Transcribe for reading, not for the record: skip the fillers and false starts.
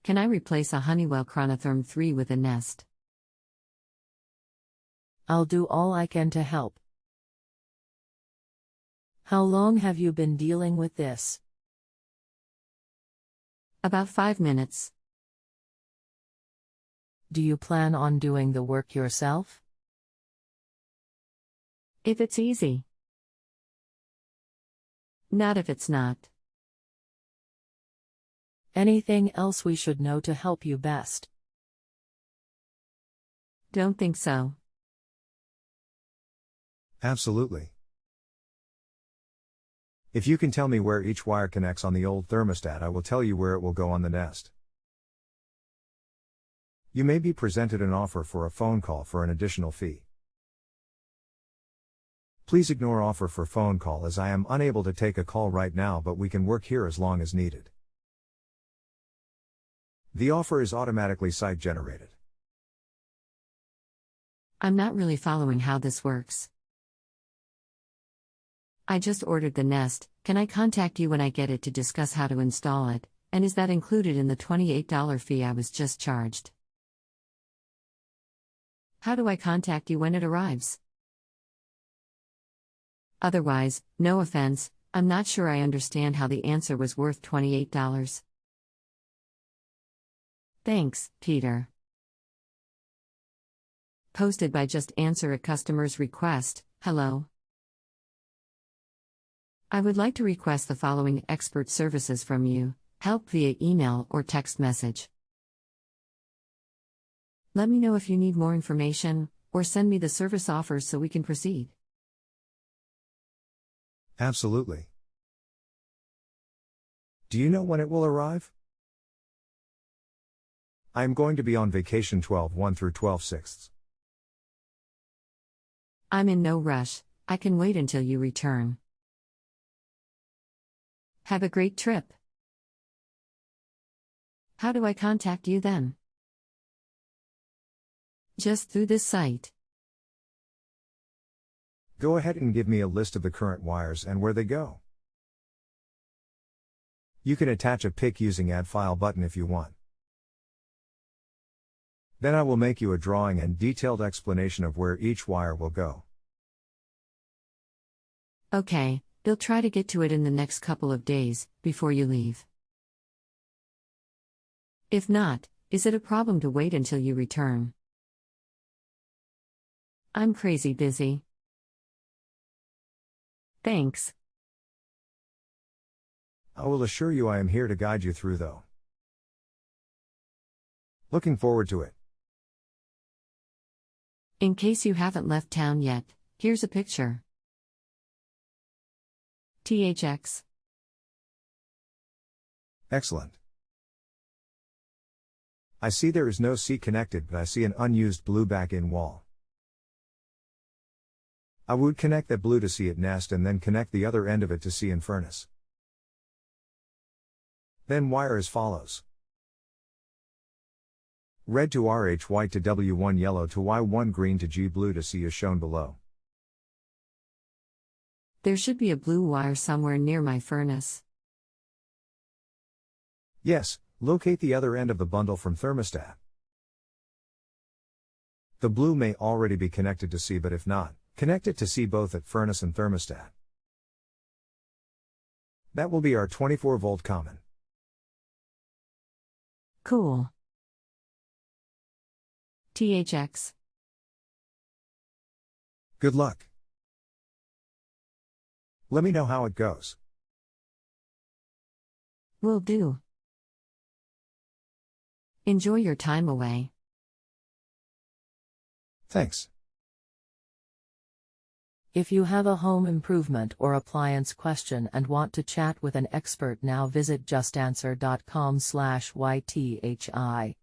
Can I replace a Honeywell Chronotherm III with a Nest? I'll do all I can to help. How long have you been dealing with this? About 5 minutes. Do you plan on doing the work yourself? If it's easy. Not if it's not. Anything else we should know to help you best? Don't think so. Absolutely. If you can tell me where each wire connects on the old thermostat, I will tell you where it will go on the Nest. You may be presented an offer for a phone call for an additional fee. Please ignore offer for phone call as I am unable to take a call right now, but we can work here as long as needed. The offer is automatically site generated. I'm not really following how this works. I just ordered the Nest. Can I contact you when I get it to discuss how to install it, and is that included in the $28 fee I was just charged? How do I contact you when it arrives? Otherwise, no offense, I'm not sure I understand how the answer was worth $28. Thanks, Peter. Posted by JustAnswer Customer's request. Hello. I would like to request the following expert services from you: help via email or text message. Let me know if you need more information, or send me the service offers so we can proceed. Absolutely. Do you know when it will arrive? I am going to be on vacation 12/1 through 12/6. I'm in no rush, I can wait until you return. Have a great trip. How do I contact you then? Just through this site. Go ahead and give me a list of the current wires and where they go. You can attach a pic using Add File button if you want. Then I will make you a drawing and detailed explanation of where each wire will go. Okay, they'll try to get to it in the next couple of days, before you leave. If not, is it a problem to wait until you return? I'm crazy busy. Thanks. I will assure you I am here to guide you through though. Looking forward to it. In case you haven't left town yet, here's a picture. THX. Excellent. I see there is no seat connected, but I see an unused blue back-in wall. I would connect that blue to see it Nest and then connect the other end of it to see in furnace. Then wire as follows. Red to RH white to W1 yellow to Y1 green to G blue to C as shown below. There should be a blue wire somewhere near my furnace. Yes, locate the other end of the bundle from thermostat. The blue may already be connected to C, but if not, connect it to C both at furnace and thermostat. That will be our 24-volt common. Cool. THX. Good luck. Let me know how it goes. Will do. Enjoy your time away. Thanks. If you have a home improvement or appliance question and want to chat with an expert now, visit justanswer.com/YTHI.